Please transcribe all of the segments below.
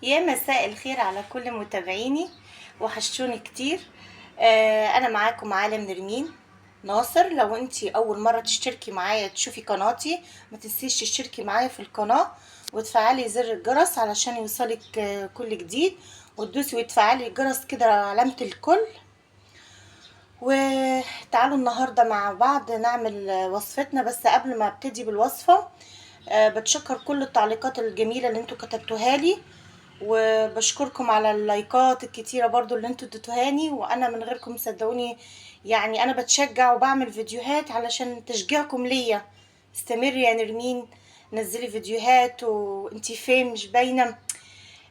يا مساء الخير على كل متابعيني، وحشتوني كتير. انا معاكم عالم نرمين ناصر. لو انتي اول مرة تشتركي معايا تشوفي قناتي، ما تنسيش تشتركي معايا في القناة وتفعلي زر الجرس علشان يوصلك كل جديد، وتدوسي وتفعلي الجرس كده علامة الكل. وتعالوا النهاردة مع بعض نعمل وصفتنا. بس قبل ما ابتدي بالوصفة، بتشكر كل التعليقات الجميلة اللي انتوا كتبتوها لي، وبشكركم على اللايكات الكتيرة برضو اللي انتوا اديتوهاني. وانا من غيركم صدقوني يعني انا بتشجع وبعمل فيديوهات علشان تشجيعكم ليا. استمري يا نرمين، نزلي فيديوهات وانتي فين مش باينة.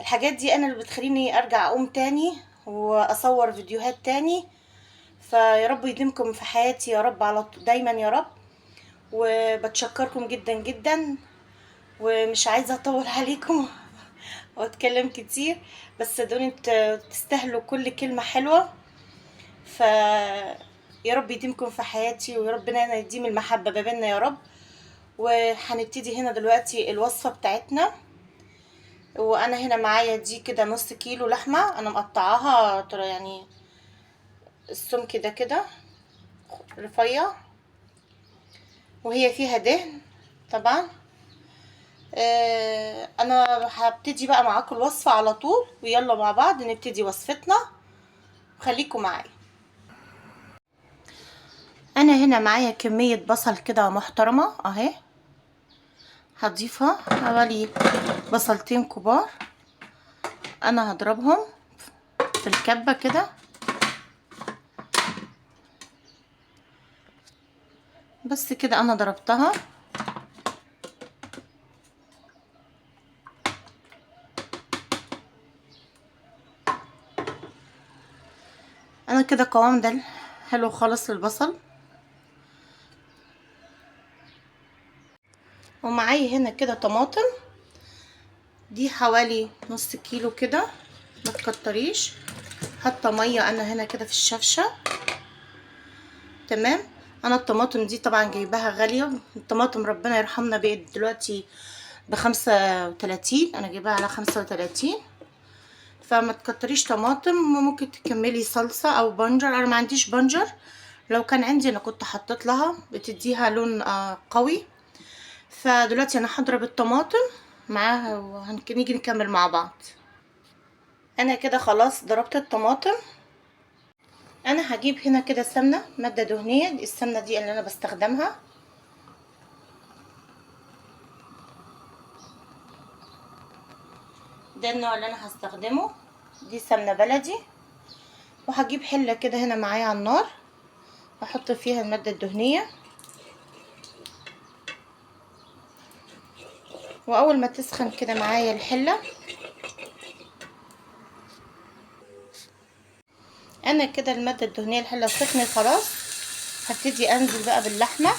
الحاجات دي انا اللي بتخليني ارجع اقوم تاني واصور فيديوهات تاني. فيا رب يديمكم في حياتي يا رب على دايما يا رب. وبتشكركم جدا جدا، ومش عايزة اطول عليكم واتكلم كتير، بس صدقوني تستاهلوا كل كلمة حلوة. ف يا رب يديمكم في حياتي، وربنا يديم المحبة ما بيننا يا رب. وهنبتدي هنا دلوقتي الوصفة بتاعتنا. وانا هنا معايا دي كده نص كيلو لحمة، انا مقطعاها ترى يعني السمك ده كده رفيع، وهي فيها دهن طبعا. انا هبتدي بقى معاكم الوصفة على طول، ويلا مع بعض نبتدي وصفتنا. خليكم معايا. انا هنا معايا كمية بصل كده محترمة اهي، هضيفها حوالي بصلتين كبار. انا هضربهم في الكبة كده، بس كده انا ضربتها. انا كده قوام ده حلو خالص للبصل. ومعايا هنا كده طماطم، دي حوالي نص كيلو كده، ما تكتريش. حاطه ميه انا هنا كده في الشفشه. تمام. انا الطماطم دي طبعا جايباها غاليه، الطماطم ربنا يرحمنا بقت دلوقتي ب35، انا جايباها على 35. فما تكتريش طماطم، ممكن تكملي صلصه او بنجر. انا ما عنديش بنجر، لو كان عندي انا كنت حطيت لها بتديها لون قوي. فدلوقتي انا هضرب الطماطم معاها وهنيجي نكمل مع بعض. انا كده خلاص ضربت الطماطم. انا هجيب هنا كده سمنه ماده دهنيه، السمنه دي اللي انا بستخدمها. ده النوع اللي انا هستخدمه، دي سمنه بلدي. وهجيب حله كده هنا معايا على النار، احط فيها الماده الدهنيه. واول ما تسخن كده معايا الحله، انا كده الماده الدهنيه الحله سخنت خلاص، هبتدي انزل بقى باللحمه.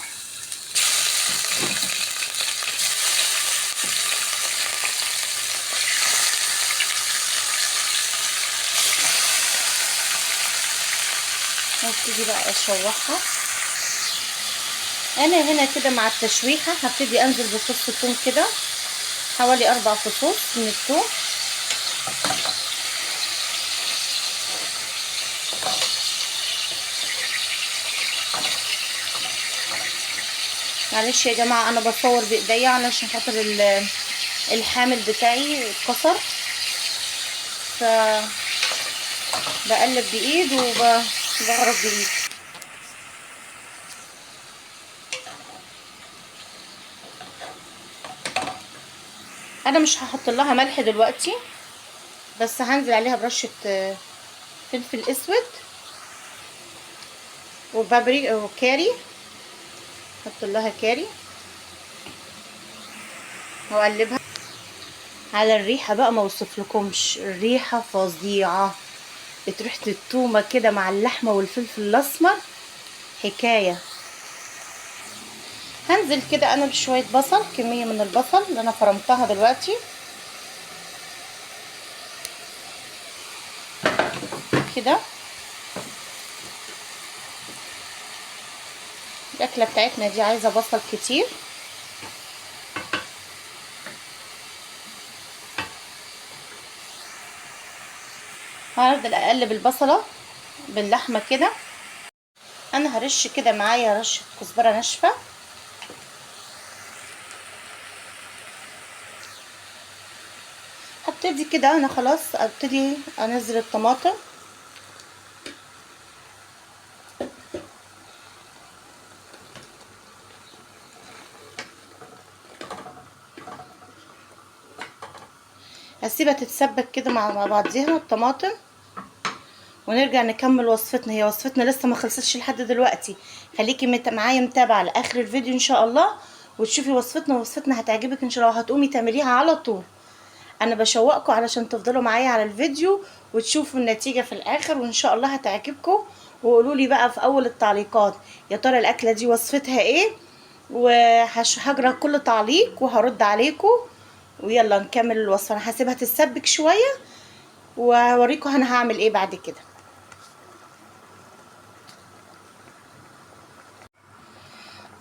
هبتدي بقى اشوحها. انا هنا كده مع التشويحه هبتدي انزل بفص ثوم كده، حوالي 4 فصوص من الثوم. معلش يا جماعه انا بصور بايديا علشان خاطر الحامل بتاعي اتكسر، ف بقلب بايد وبغرف بايد. انا مش هحط لها ملح دلوقتي، بس هنزل عليها برشه فلفل اسود وبابري وكاري. احط لها كاري واقلبها. على الريحه بقى ما اوصفلكمش، الريحه فظيعه، ريحه التومه كده مع اللحمه والفلفل الاسمر حكايه. هنزل كده انا بشويه بصل، كميه من البصل اللي انا فرمتها دلوقتي كده. الاكله بتاعتنا دي عايزه بصل كتير. هفضل اقلب البصله باللحمه كده. انا هرش كده معايا رشه كزبره ناشفه. هبتدي كده انا خلاص ابتدي انزل الطماطم. هسيبها تتسبك كده مع بعضيها الطماطم، ونرجع نكمل وصفتنا. هي وصفتنا لسه ما خلصتش لحد دلوقتي، خليكي معايا متابعه لاخر الفيديو ان شاء الله وتشوفي وصفتنا. وصفتنا هتعجبك ان شاء الله، هتقومي تعمليها على طول. انا بشوقكم علشان تفضلوا معايا على الفيديو وتشوفوا النتيجه في الاخر، وان شاء الله هتعجبكم. وقولوا لي بقى في اول التعليقات يا ترى الاكله دي وصفتها ايه، وهقرا كل تعليق وهرد عليكم. ويلا نكمل الوصفه. انا هسيبها تتسبك شويه وهوريكم انا هعمل ايه بعد كده.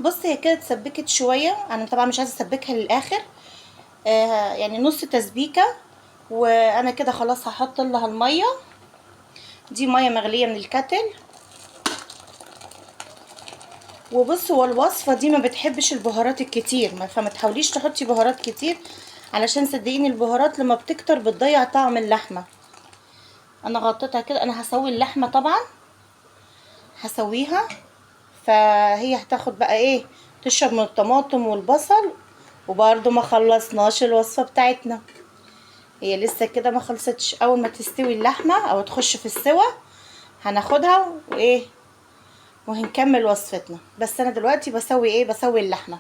بصي هي كده اتسبكت شويه، انا طبعا مش عايزه اسبكها للاخر، يعني نص تسبيكه. وانا كده خلاص هحط لها الميه. دي ميه مغليه من الكتل. وبص هو الوصفه دي ما بتحبش البهارات الكتير، فما تحاوليش تحطي بهارات كتير، علشان صدقيني البهارات لما بتكتر بتضيع طعم اللحمه. انا غطيتها كده. انا هسوي اللحمه طبعا، هسويها. فهي هتاخد بقى ايه، تشرب من الطماطم والبصل. وبرده ما خلصناش الوصفه بتاعتنا، هي لسه كده ما خلصتش. اول ما تستوي اللحمه او تخش في السوا هناخدها وايه وهنكمل وصفتنا. بس انا دلوقتي بسوي ايه، بسوي اللحمه.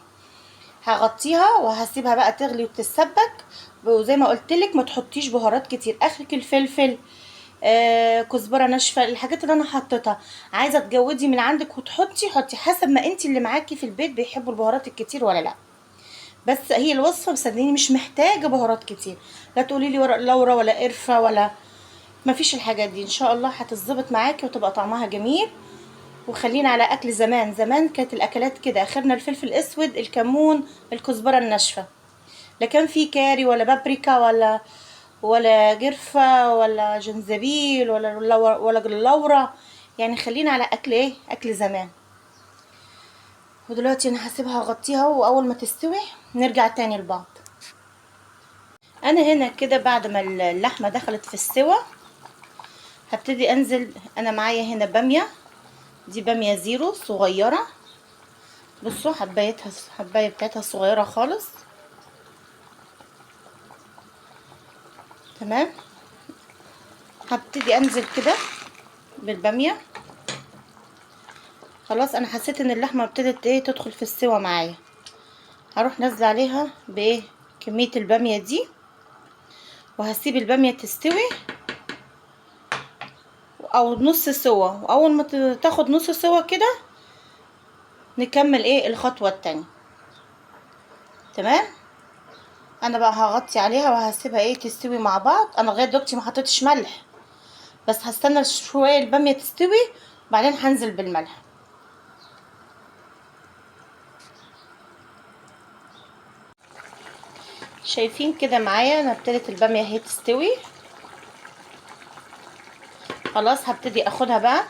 هغطيها وهسيبها بقى تغلي وتتسبك. وزي ما قلت لك ما تحطيش بهارات كتير، اخرك الفلفل، كزبره ناشفه، الحاجات اللي انا حطيتها. عايزه تجودي من عندك وتحطي، حطي حسب ما انت اللي معاكي في البيت بيحبوا البهارات الكتير ولا لا. بس هي الوصفه بصدقيني مش محتاجه بهارات كتير. لا تقولي لي ورق لورا ولا قرفه ولا، ما فيش الحاجات دي. ان شاء الله هتظبط معاكي وتبقى طعمها جميل. وخلينا على اكل زمان. زمان كانت الاكلات كده، اخرنا الفلفل الاسود، الكمون، الكزبره الناشفه. لا كان في كاري ولا بابريكا ولا جرفه ولا جنزبيل ولا جلورة. يعني خلينا على اكل ايه، اكل زمان. ودلوقتي انا هسيبها اغطيها، واول ما تستوي نرجع تاني لبعض. انا هنا كده بعد ما اللحمه دخلت في السوا هبتدي انزل. انا معايا هنا باميه، دي باميه زيرو صغيره. بصوا حبايه بتاعتها صغيره خالص. تمام. هبتدي انزل كده بالباميه. خلاص انا حسيت ان اللحمه ابتدت ايه تدخل في السوا معايا. هروح نازله عليها بايه، كميه الباميه دي. وهسيب الباميه تستوي او نص سوا. واول ما تاخد نص سوا كده نكمل ايه الخطوه التانية. تمام. انا بقى هغطي عليها وهسيبها ايه تستوي مع بعض. انا لغايه دلوقتي ما حطيتش ملح، بس هستنى شويه الباميه تستوي وبعدين هنزل بالملح. شايفين كده معايا انا ابتدت الباميه اهي تستوي. خلاص هبتدي اخدها بقى.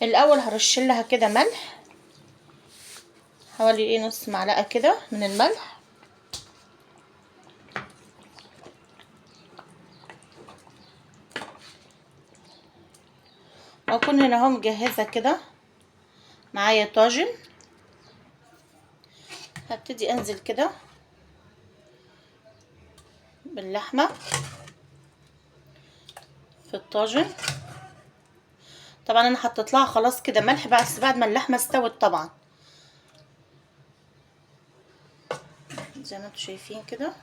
الاول هرش لها كده ملح، حوالي ايه نص معلقه كده من الملح. واكون هنا اهو مجهزه كده معايا طاجن. هبتدي انزل كده باللحمه في الطاجن. طبعا انا حطيت لها خلاص كده ملح بس بعد ما اللحمه استوت طبعا، زي ما انتم شايفين كده.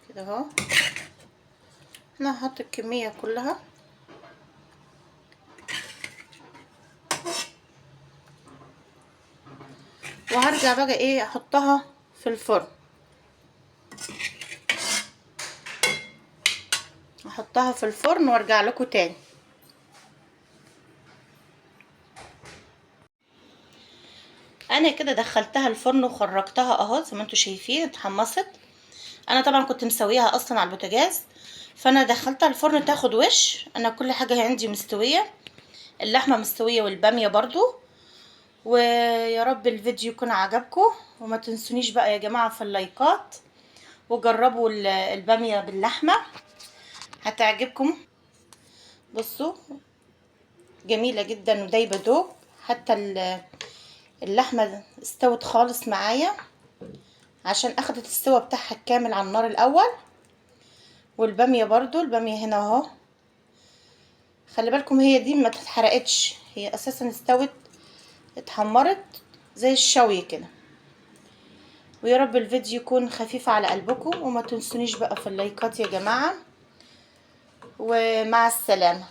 كده اهو انا هحط الكميه كلها. وهرجع بقى ايه احطها في الفرن. احطها في الفرن وارجع لكم تاني. انا كده دخلتها الفرن وخرجتها اهو زي ما انتوا شايفين اتحمصت. انا طبعا كنت مسويها اصلا على البوتاجاز، فانا دخلتها الفرن تاخد وش. انا كل حاجه عندي مستويه، اللحمه مستويه والباميه برضو. ويا رب الفيديو يكون عجبكم، وما تنسونيش بقى يا جماعه في اللايكات، وجربوا الباميه باللحمه هتعجبكم. بصوا جميله جدا ودايبه دوب، حتى اللحمه استوت خالص معايا عشان اخدت السوا بتاعها الكامل على النار الاول. والباميه برضو، الباميه هنا اهو، خلي بالكم هي دي ما تتحرقتش، هي اساسا استوت اتحمرت زي الشوي كده. ويا رب الفيديو يكون خفيف على قلبكم، وما تنسونيش بقى في اللايكات يا جماعه، ومع السلامه.